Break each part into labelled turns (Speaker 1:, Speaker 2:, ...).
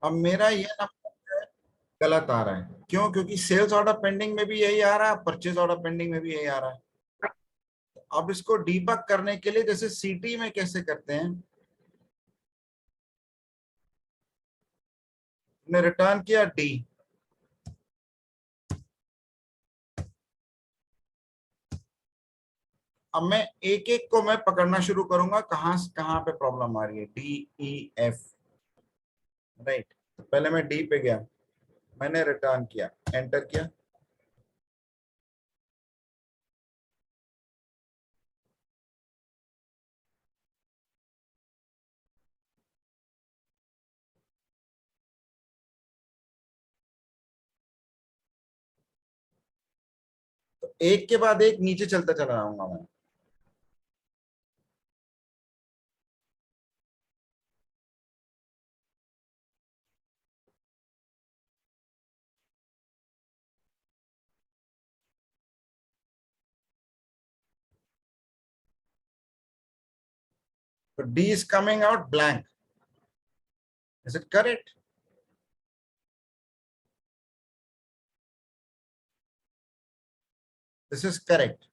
Speaker 1: अब मेरा ये नंबर गलत आ रहा है, क्यों? क्योंकि सेल्स ऑर्डर पेंडिंग में भी यही आ रहा है, परचेज ऑर्डर पेंडिंग में भी यही आ रहा है। अब इसको डीबग करने के लिए जैसे सीटी में कैसे करते हैं, ने रिटर्न किया डी। अब मैं एक एक को मैं पकड़ना शुरू करूंगा, कहां कहां पे प्रॉब्लम आ रही है, डी ई एफ। राइट, तो पहले मैं डी पे गया, मैंने रिटर्न किया, एंटर किया। तो एक के बाद एक नीचे चलता चला जाऊंगा मैं। तो D is coming out blank, is it correct? This is correct.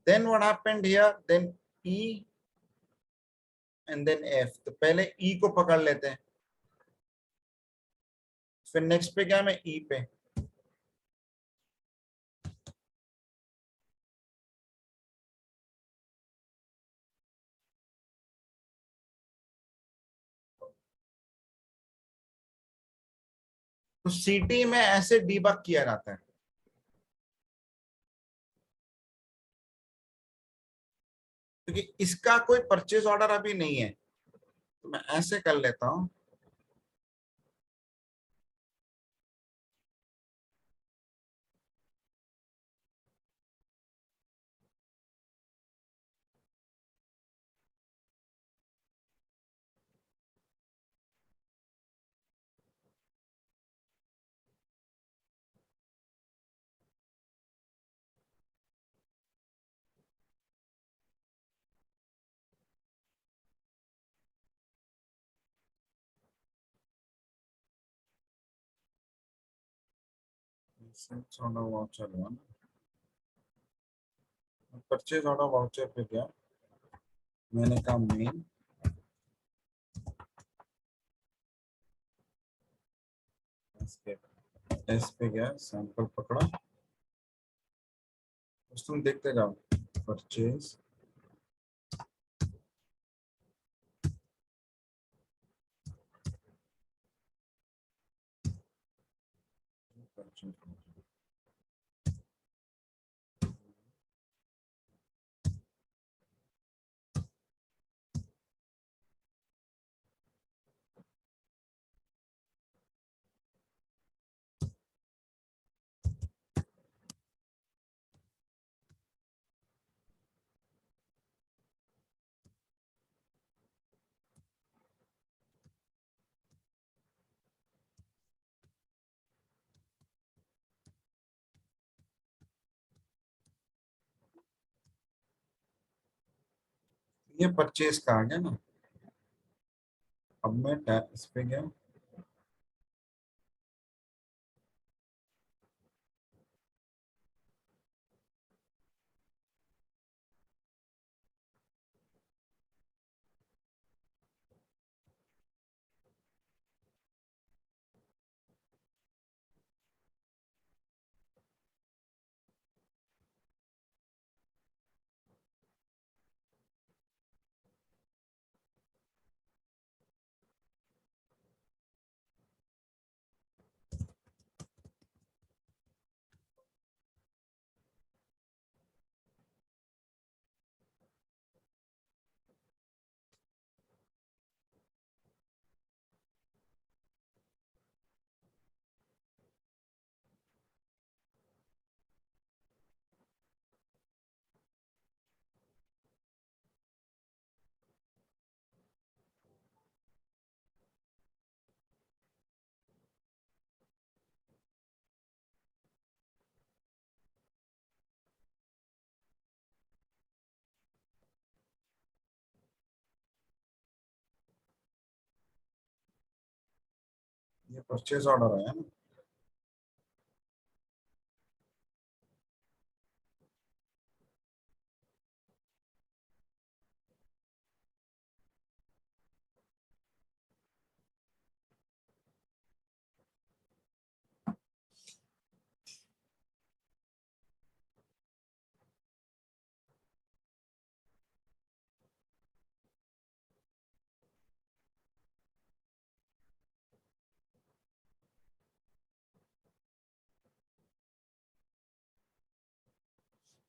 Speaker 1: Then what happened here, then E and then F. तो पहले ई को पकड़ लेते हैं, फिर नेक्स्ट पे गया मैं ई पे। तो सीटी में ऐसे डीबग किया जाता है। क्योंकि इसका कोई परचेज ऑर्डर अभी नहीं है, तो मैं ऐसे कर लेता हूं। ऑर्डर वाउचर हुआ ना, परचेज ऑर्डर वाउचर पे गया, मैंने कहा मेन, एस पे गया, सैंपल पकड़ा, बस तुम देखते जाओ। परचेज, परचेज, ये परचेज का आ गया ना। अब मैं इस पे गया, ये परचेज ऑर्डर है ना।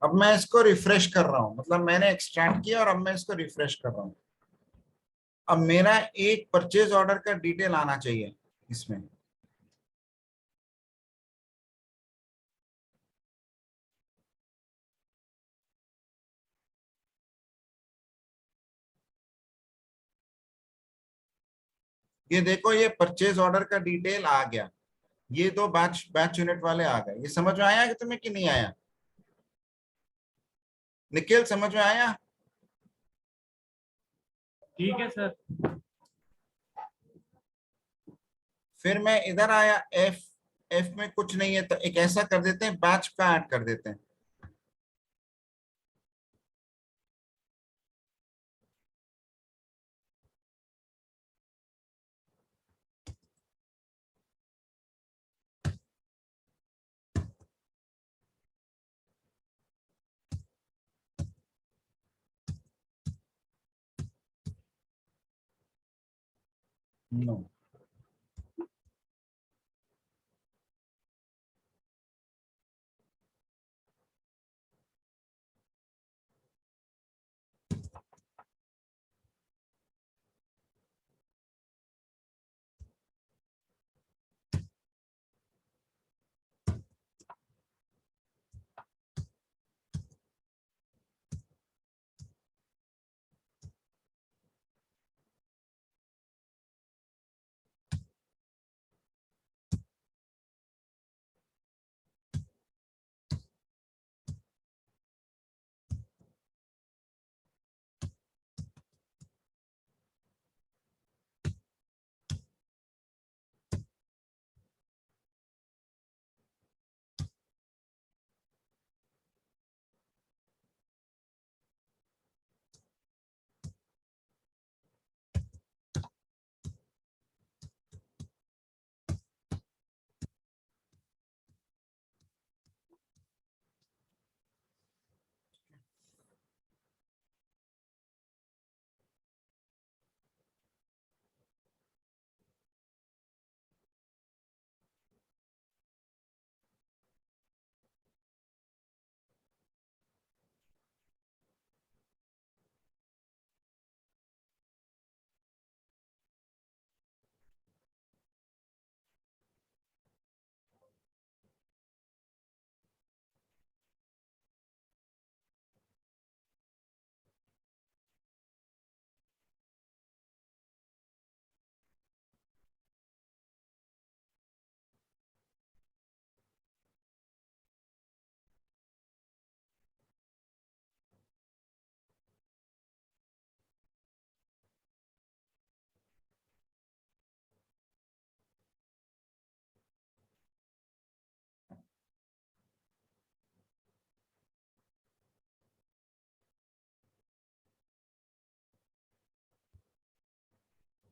Speaker 1: अब मैं इसको रिफ्रेश कर रहा हूँ, मतलब मैंने एक्सट्रैक्ट किया और अब मैं इसको रिफ्रेश कर रहा हूँ। अब मेरा एक परचेज ऑर्डर का डिटेल आना चाहिए इसमें। ये देखो, ये परचेज ऑर्डर का डिटेल आ गया। ये दो बैच बैच यूनिट वाले आ गए। ये समझ में आया कि तुम्हें कि नहीं आया? निखिल, समझ में आया?
Speaker 2: ठीक है सर।
Speaker 1: फिर मैं इधर आया, एफ। एफ में कुछ नहीं है, तो एक ऐसा कर देते हैं, बैच का ऐड कर देते हैं। नो।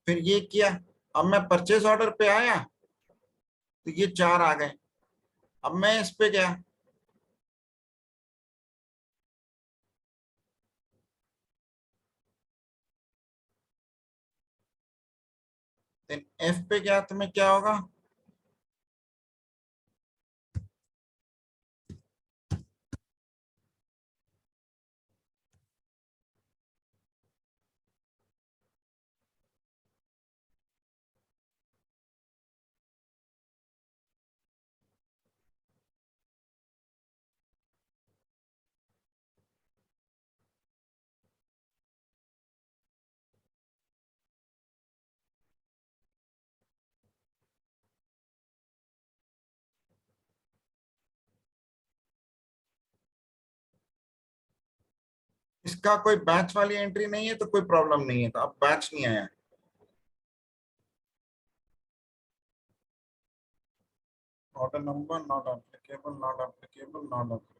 Speaker 1: फिर ये किया। अब मैं परचेज ऑर्डर पे आया, तो ये चार आ गए। अब मैं इस पे गया, एफ पे गया, तो मैं क्या होगा? इसका कोई बैच वाली एंट्री नहीं है तो कोई प्रॉब्लम नहीं है, तो अब बैच नहीं आया। order number not applicable, not applicable, not applicable.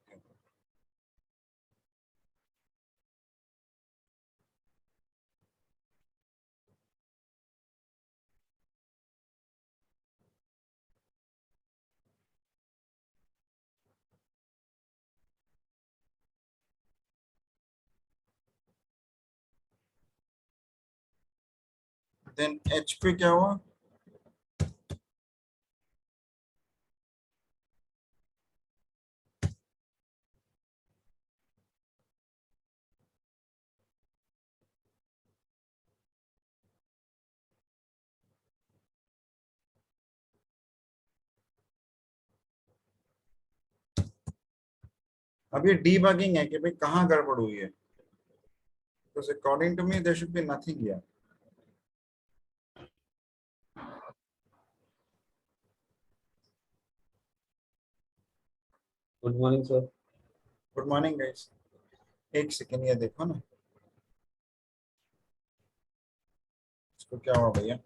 Speaker 1: Then H पे क्या हुआ? अब ये डीबगिंग है कि भाई कहाँ गड़बड़ हुई है. Because according to me there should be nothing here.
Speaker 2: Good morning sir.
Speaker 1: Good morning guys. एक सेकेंड ये देखो ना, इसको क्या हुआ भैया?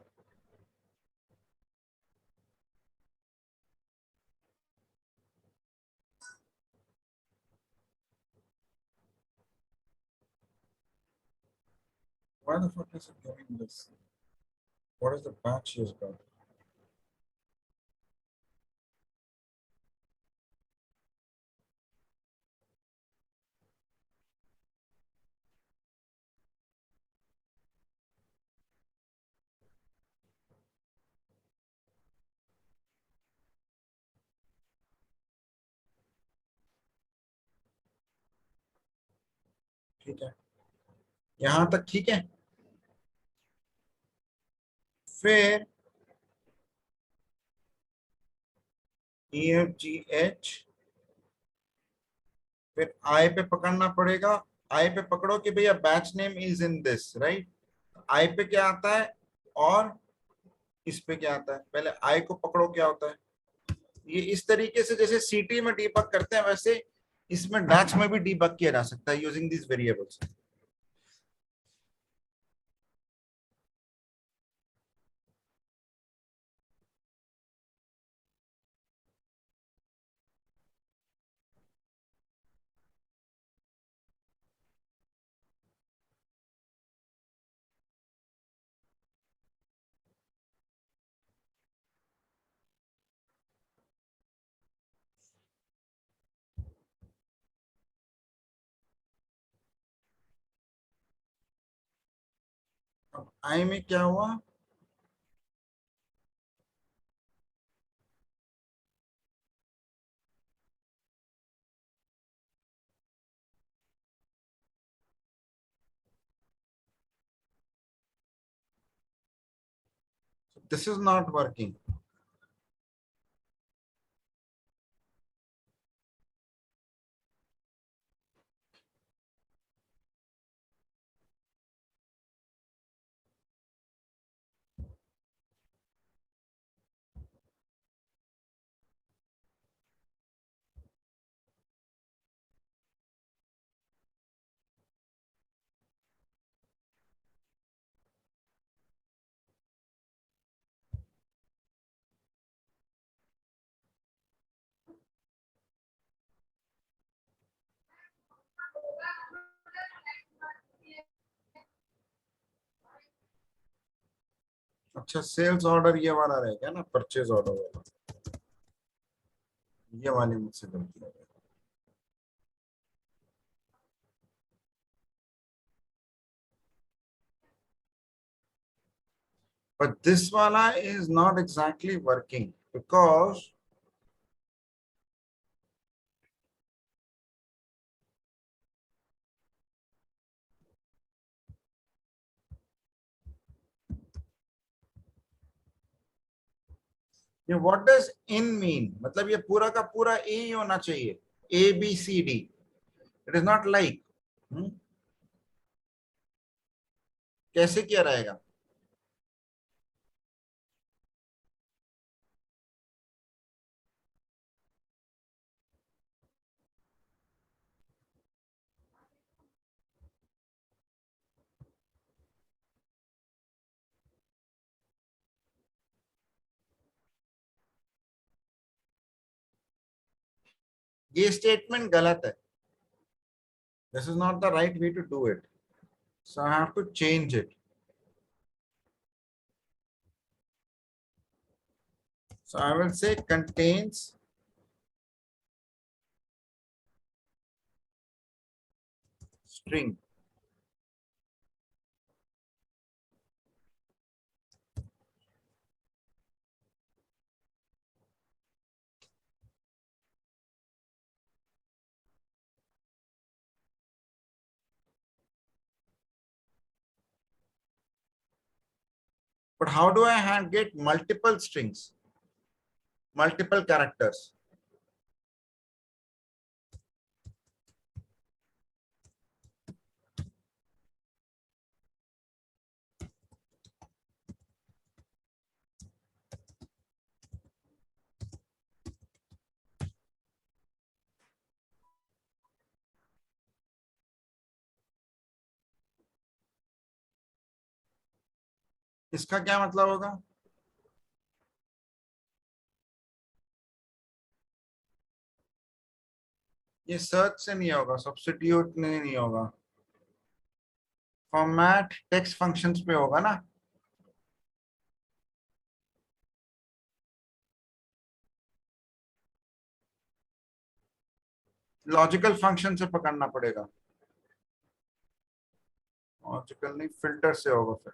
Speaker 1: Why the fuck is it doing this? What is the patch he's got? ठीक है, यहाँ तक ठीक है. फिर ई एफ जी एच, फिर आई पे पकड़ना पड़ेगा. आई पे पकड़ो कि भैया batch name is in this right. I पे क्या आता है और इस पे क्या आता है? पहले आई को पकड़ो क्या होता है. ये इस तरीके से जैसे सीटी में डीबग करते हैं वैसे इसमें डैक्स में भी डीबग किया जा सकता है यूजिंग दिस वेरिएबल्स. अब आई में क्या हुआ? This is not working. अच्छा, सेल्स ऑर्डर ये वाला रहेगा ना, परचेज ऑर्डर वाला. ये वाली मुझसे गलती हो गई. But this wala is not exactly working because ये what does in mean? मतलब ये पूरा का पूरा ए ही होना चाहिए. A B C D. It is not like. कैसे किया रहेगा? ये स्टेटमेंट गलत है. This is not the right way to do it. So I have to change it. So I will say contains string. But how do I get multiple strings, multiple characters? इसका क्या मतलब होगा? ये search से नहीं होगा, substitute नहीं होगा, फॉर्मेट टेक्स्ट फंक्शंस पे होगा ना. लॉजिकल फंक्शन से पकड़ना पड़ेगा. लॉजिकल नहीं, फिल्टर से होगा फिर.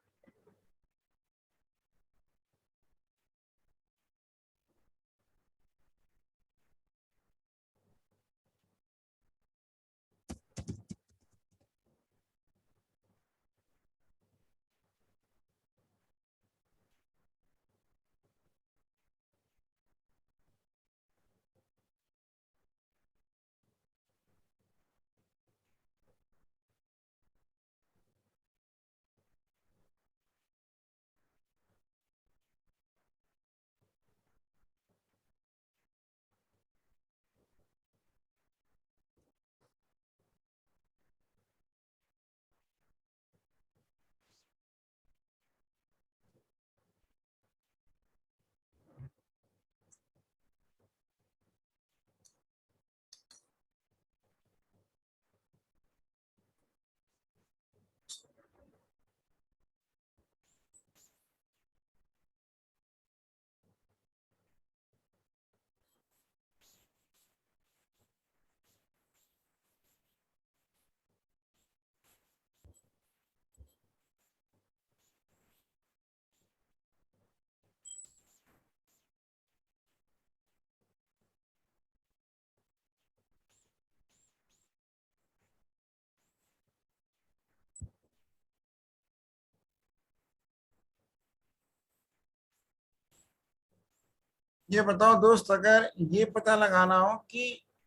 Speaker 1: ये बताओ दोस्त, अगर ये पता लगाना हो कि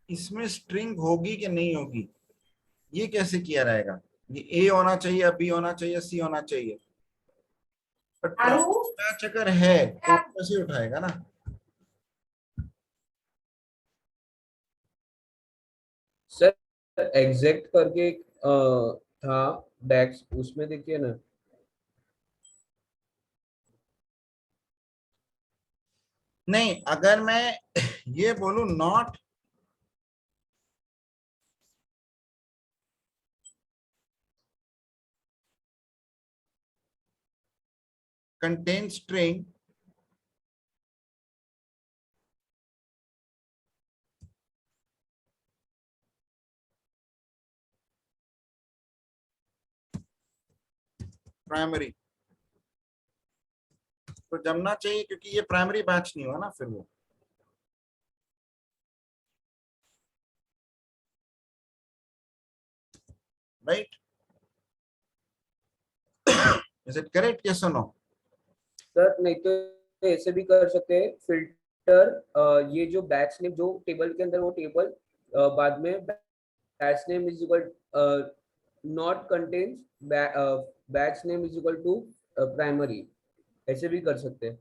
Speaker 1: इसमें स्ट्रिंग होगी कि नहीं होगी, ये कैसे किया रहेगा? ये ए होना चाहिए, बी होना चाहिए, सी होना चाहिए. बट मैच अगर है तो कैसे उठाएगा ना.
Speaker 2: सर एग्जैक्ट करके एक था डेक्स, उसमें देखिए ना.
Speaker 1: नहीं, अगर मैं ये बोलूं नॉट कंटेन स्ट्रिंग, प्राइमरी, तो जमना चाहिए क्योंकि ये प्राइमरी बैच नहीं हुआ ना फिर वो. Right? Is it correct, yes और नो?
Speaker 2: सर नहीं तो ऐसे भी कर सकते हैं फिल्टर, ये जो बैच नेम जो टेबल के अंदर वो टेबल बाद में batch name is equal not contains batch name is equal to primary, ऐसे भी कर सकते हैं.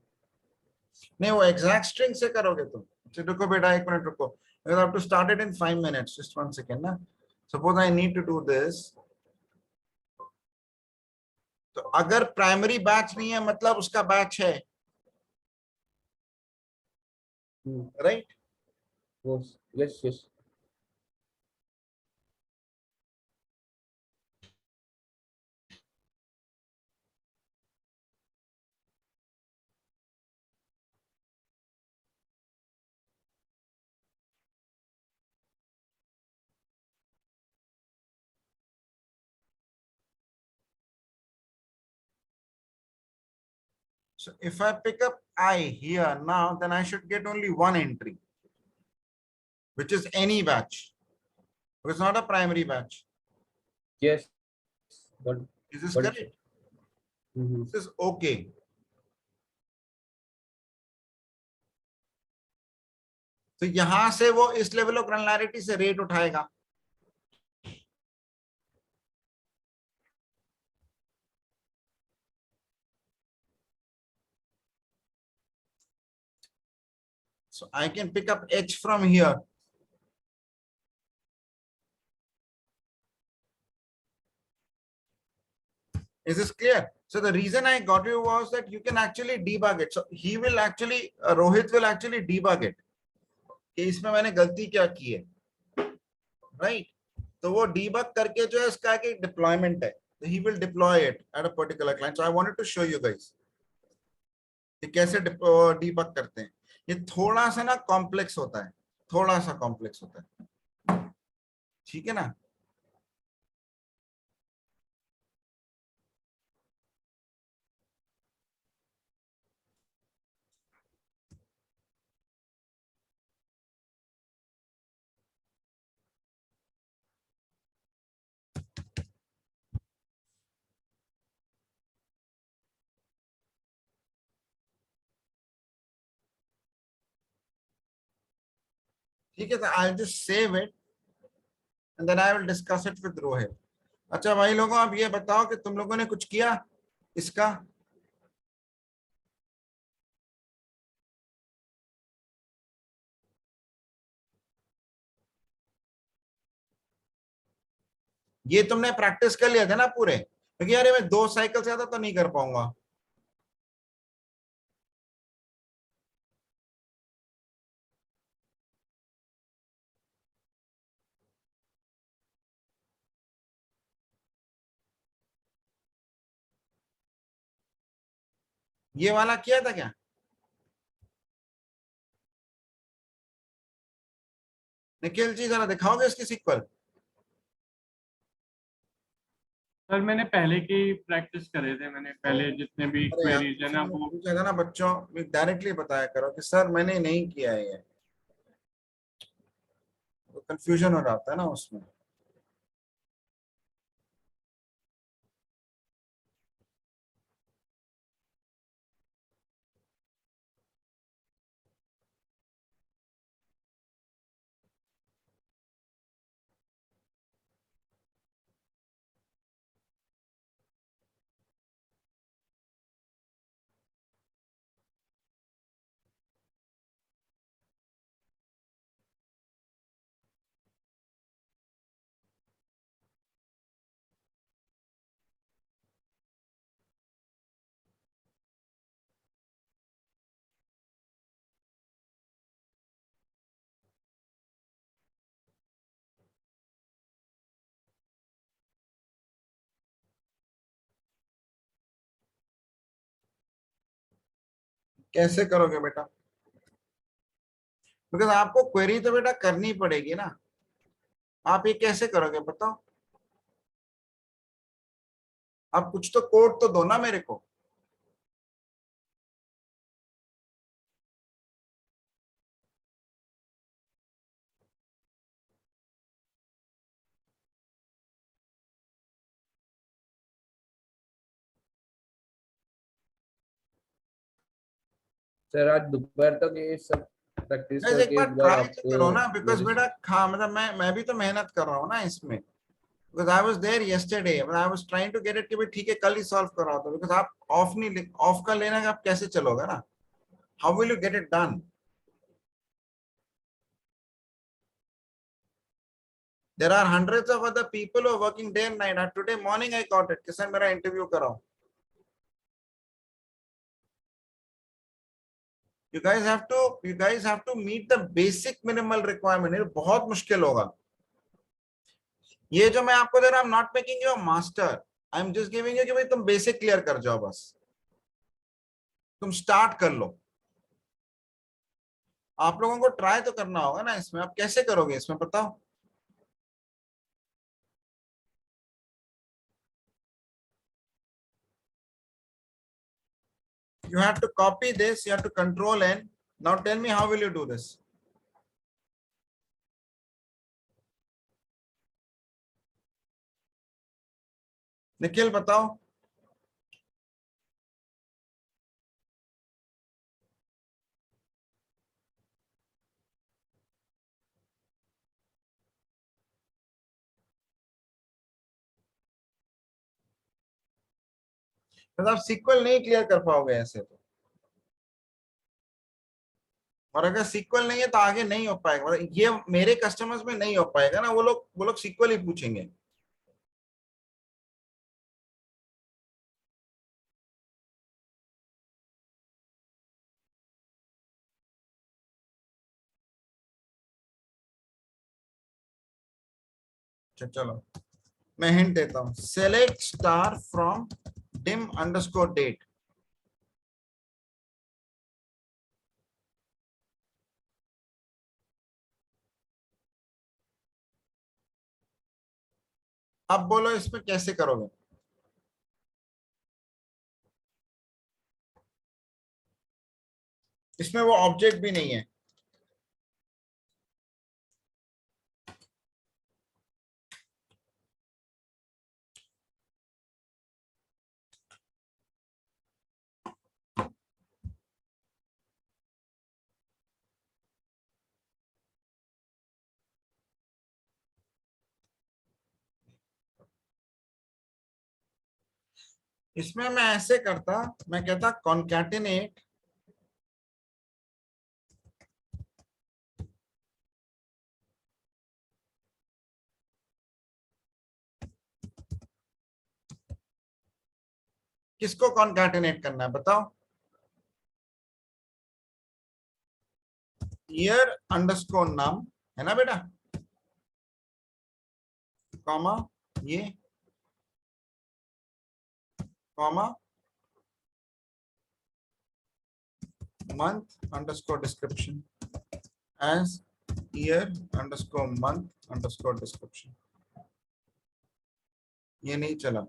Speaker 1: नहीं, वो एग्जैक्ट स्ट्रिंग से करोगे तुम. अच्छा रुको बेटा, एक मिनट रुको. I have to start it in 5 minutes. Just 1 second ना. Suppose I need to do this. तो अगर प्राइमरी बैच नहीं है मतलब उसका बैच है. Right?
Speaker 2: Yes yes.
Speaker 1: So if I pick up I here now, then I should get only one entry, which is any batch. It's not a primary batch.
Speaker 2: Yes, but
Speaker 1: Is this
Speaker 2: but
Speaker 1: correct?
Speaker 2: Mhm.
Speaker 1: This is okay. तो यहां से वो इस level of ग्रेनुलरिटी से rate उठाएगा. So I can pick up H from here. Is this clear? So the reason I got you was that you can actually debug it. So he will actually, Rohit will actually debug it. कि इसमें मैंने गलती क्या की है, right? तो वो debug करके जो है इसका एक deployment है. So he will deploy it at a particular client. So I wanted to show you guys कि कैसे debug करते हैं. ये थोड़ा सा ना कॉम्प्लेक्स होता है, थोड़ा सा कॉम्प्लेक्स होता है, ठीक है ना. ठीक है, तो I just save it and then I will discuss it with Rohit. अच्छा भाई लोगों, अब ये बताओ कि तुम लोगों ने कुछ किया इसका. ये तुमने प्रैक्टिस कर लिया था ना पूरे, क्योंकि यार मैं 2 साइकिल से ज्यादा तो नहीं कर पाऊंगा. ये वाला किया था क्या? निखिल जी जरा दिखाओगे इसकी सीक्वल.
Speaker 3: सर मैंने पहले की प्रैक्टिस करे थे, मैंने पहले जितने भी
Speaker 1: अरे यार,
Speaker 3: क्वेरीज है ना वो.
Speaker 1: पूछा था ना बच्चों, डायरेक्टली बताया करो कि सर मैंने नहीं किया है, ये तो कंफ्यूजन हो जाता है ना उसमें. कैसे करोगे बेटा? बिकॉज आपको क्वेरी तो बेटा करनी पड़ेगी ना. आप ये कैसे करोगे बताओ? आप कुछ तो कोड तो दो ना मेरे को.
Speaker 2: सर आज दोपहर तक ये सब प्रैक्टिस
Speaker 1: गाइस एक
Speaker 2: करके
Speaker 1: बार
Speaker 2: एक बार
Speaker 1: ट्राई तो
Speaker 2: आपको
Speaker 1: करो ना, बिकॉज
Speaker 2: मेरे
Speaker 1: बेटा खा मतलब मैं भी तो मेहनत कर रहा हूँ ना इसमें. Because I was there yesterday, I was trying to get it कि भाई ठीक है कल ही सॉल्व करो. तो बिकॉज आप ऑफ नहीं, ऑफ का लेना, आप कैसे चलोगे ना? How will you get it done? There are hundreds of other people who are working day and night. Today morning I got it कि सर मेरा इंटरव्यू कराओ. You guys have to meet the basic minimal requirement. ये बहुत मुश्किल होगा. ये जो मैं आपको दे रहा हूँ, I'm not making you a master. I'm just giving you कि भाई तुम बेसिक क्लियर कर जाओ, बस तुम स्टार्ट कर लो. आप लोगों को ट्राई तो करना होगा ना इसमें. आप कैसे करोगे इसमें बताओ? You have to copy this, you have to control N. Now tell me, how will you do this? Nikhil बताओ. आप सीक्वल नहीं क्लियर कर पाओगे ऐसे तो, और अगर सीक्वल नहीं है तो आगे नहीं हो पाएगा. मतलब ये मेरे कस्टमर्स में नहीं हो पाएगा ना, वो लोग सीक्वल ही पूछेंगे. चलो मैं हिंट देता हूं. Select star from dim underscore date. अब बोलो इसमें कैसे करोगे. इसमें वो ऑब्जेक्ट भी नहीं है. इसमें मैं ऐसे करता, मैं कहता कॉन्कैटिनेट किसको कॉन्कैटिनेट करना है बताओ. ईयर अंडरस्कोर नम है ना बेटा, कॉमा ये, comma month underscore description as year underscore month underscore description. ये नहीं चला.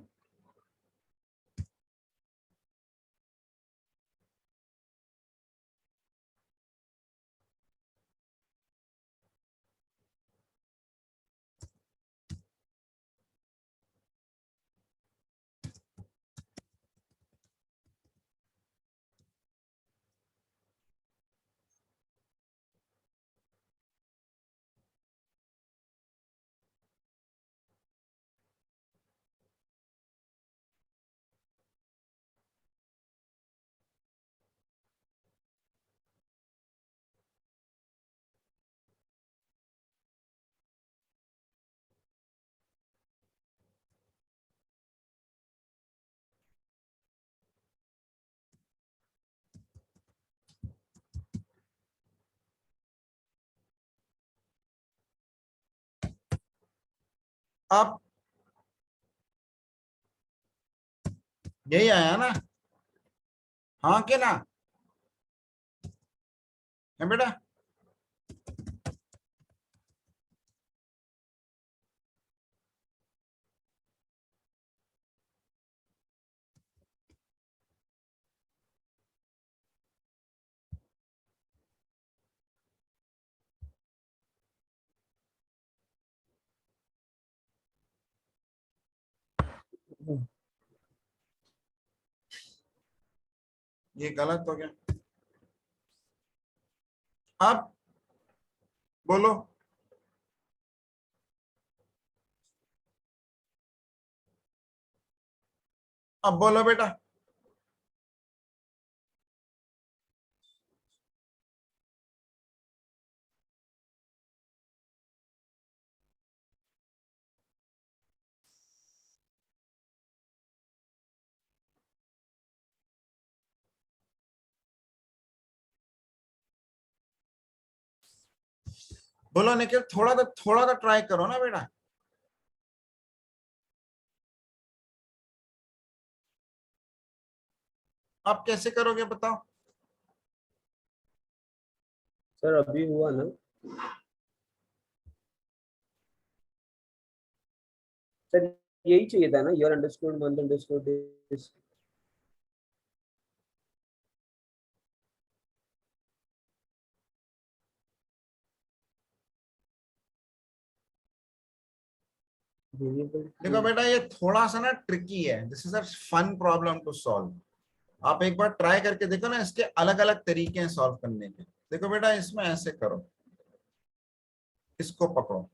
Speaker 1: अब यही आया ना, हाँ के ना है बेटा. ये गलत हो गया. अब बोलो. अब बोलो बेटा. बोलो निखिल, थोड़ा तो ट्राई करो ना बेटा. आप कैसे करोगे बताओ.
Speaker 2: सर अभी हुआ ना. सर यही चाहिए था ना, year underscore month underscore days. Variable
Speaker 1: देखो बेटा ये थोड़ा सा ना ट्रिकी है, this is a fun problem to solve. आप एक बार ट्राई करके देखो ना, इसके अलग अलग तरीके हैं सॉल्व करने के। देखो बेटा इसमें ऐसे करो, इसको पकड़ो,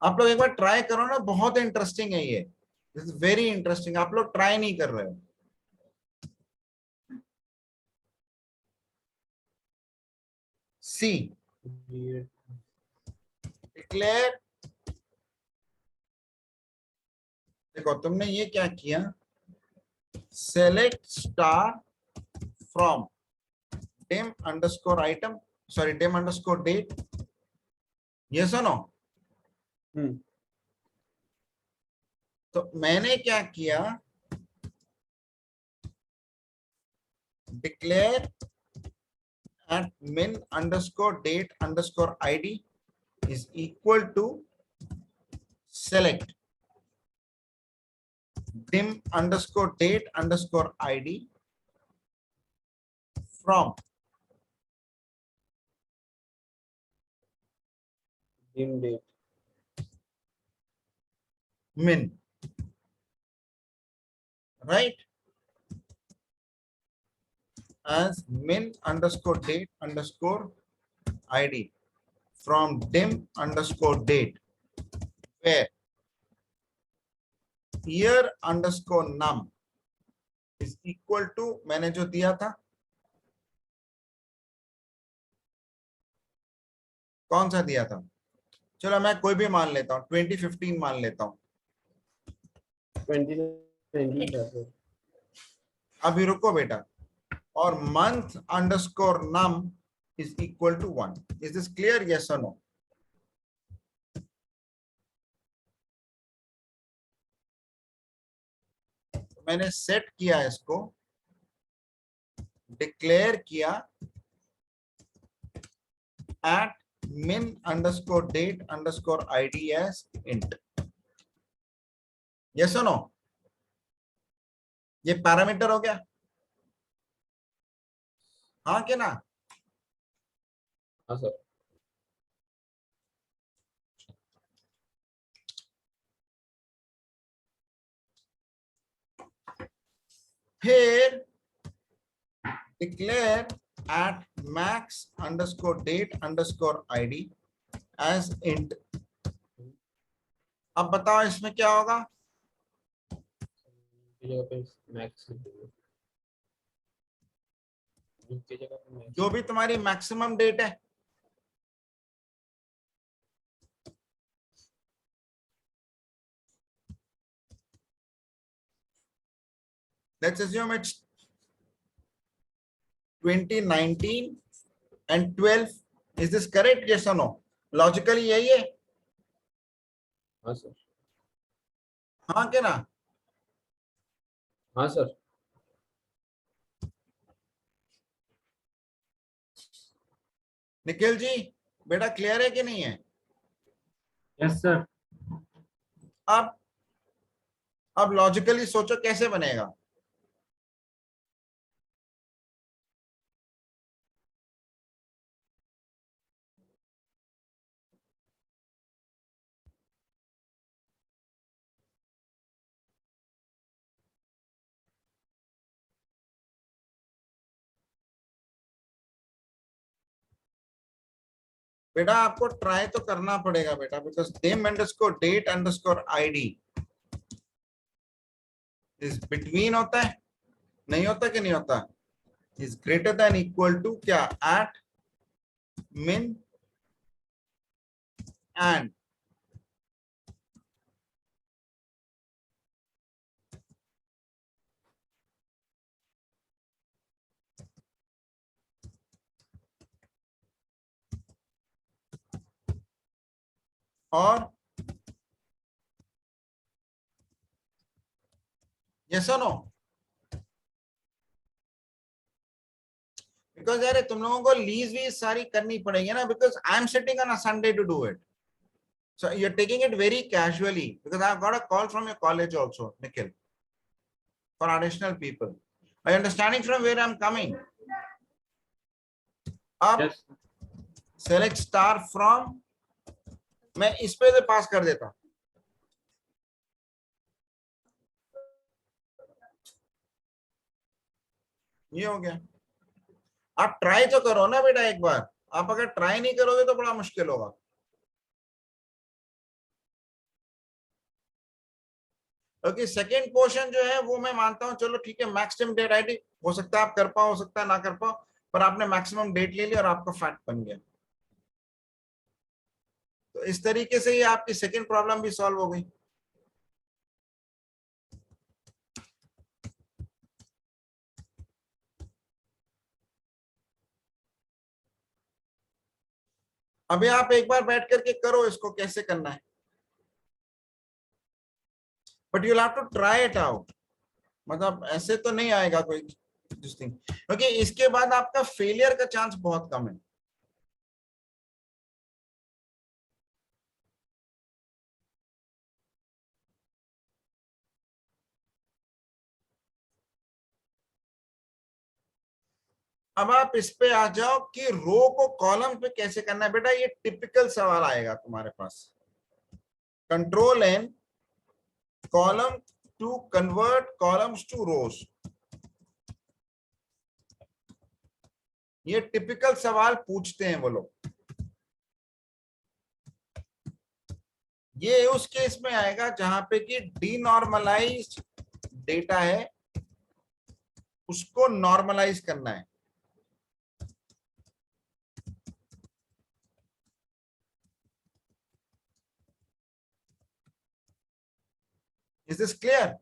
Speaker 1: आप लोग एक बार ट्राई करो ना, बहुत इंटरेस्टिंग है ये, दिस इज वेरी इंटरेस्टिंग। आप लोग ट्राई नहीं कर रहे हो। सी डिक्लेयर, देखो तुमने ये क्या किया, select star from dim underscore item, sorry dim underscore date, yes or no? तो मैंने क्या किया, declare at min underscore date underscore id is equal to select dim underscore date underscore id from
Speaker 2: dim date
Speaker 1: min, right, as min underscore date underscore id from dim underscore date where year underscore num is equal to, मैंने जो दिया था कौन सा दिया था, चलो मैं कोई भी मान लेता हूँ, 2015 मान लेता हूँ।
Speaker 2: 2019 था सर।
Speaker 1: अभी रुको बेटा, और month underscore num is equal to 1। Is this clear, yes और नो? मैंने सेट किया इसको, डिक्लेयर किया at min underscore date underscore id as int, yes or no? ये पैरामीटर हो गया, हाँ के ना?
Speaker 2: हाँ सर।
Speaker 1: फिर declare at max underscore date underscore id as int। अब बताओ इसमें क्या होगा,
Speaker 2: जगह पे मैक्स की जगह पे मैक्स।
Speaker 1: जो भी तुम्हारी मैक्सिमम डेट है, let's assume it's 2019 and 12, is this correct, yes or no? Logically यही है,
Speaker 2: हाँ सर।
Speaker 1: हाँ के ना?
Speaker 2: हाँ सर।
Speaker 1: निखिल जी बेटा क्लियर है कि नहीं है?
Speaker 3: Yes sir.
Speaker 1: अब लॉजिकली सोचो कैसे बनेगा, बेटा आपको ट्राई तो करना पड़ेगा बेटा, because name underscore date underscore ID is between होता है, नहीं होता कि नहीं होता, is greater than equal to क्या, एट min and और yes or no? बिकॉज यार तुम लोगों को लीज वीज सारी करनी पड़ेगी ना, because I am sitting on a Sunday to do it, so you're taking it very casually because I've got a call from your college also, Nikhil, for additional people. Are you understanding from where I'm coming? अब
Speaker 3: yes
Speaker 1: select star from, मैं इस पे से पास कर देता हूं। ये हो गया। आप ट्राई तो करो ना बेटा एक बार, आप अगर ट्राई नहीं करोगे तो बड़ा मुश्किल होगा। क्योंकि सेकेंड पोर्शन जो है वो मैं मानता हूं, चलो ठीक है, मैक्सिमम डेट आईडी हो सकता है आप कर पाओ, हो सकता है ना कर पाओ, पर आपने मैक्सिमम डेट ले ली और आपका फैक्ट बन गया। तो इस तरीके से ये आपकी सेकेंड प्रॉब्लम भी सॉल्व हो गई। अभी आप एक बार बैठ करके करो इसको कैसे करना है, but you have to try it out. मतलब ऐसे तो नहीं आएगा कोई दिस थिंग, क्योंकि इसके बाद आपका फेलियर का चांस बहुत कम है। अब आप इस पे आ जाओ कि रो को कॉलम पे कैसे करना है। बेटा ये टिपिकल सवाल आएगा तुम्हारे पास, control N column to convert columns to rows. ये टिपिकल सवाल पूछते हैं वो लोग। ये उस केस में आएगा जहां पे कि डीनॉर्मलाइज्ड डेटा है, उसको नॉर्मलाइज करना है। Is this clear?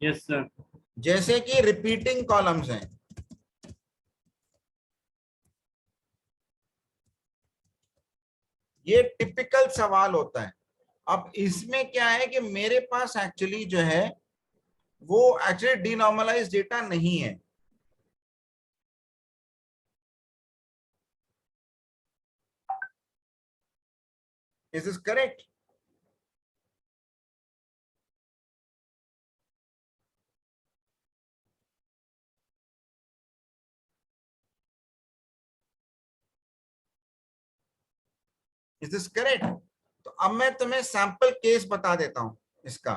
Speaker 3: Yes sir.
Speaker 1: जैसे कि रिपीटिंग कॉलम्स हैं, ये टिपिकल सवाल होता है। अब इसमें क्या है कि मेरे पास एक्चुअली जो है वो एक्चुअली डीनॉर्मलाइज डेटा नहीं है। Is this correct? Is this correct? तो अब मैं तुम्हें सैंपल केस बता देता हूं इसका।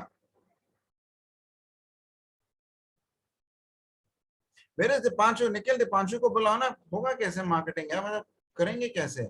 Speaker 1: मेरे दीपांशु, निखिल दीपांशु को बुलाओ ना, होगा कैसे मार्केटिंग है, मतलब करेंगे कैसे?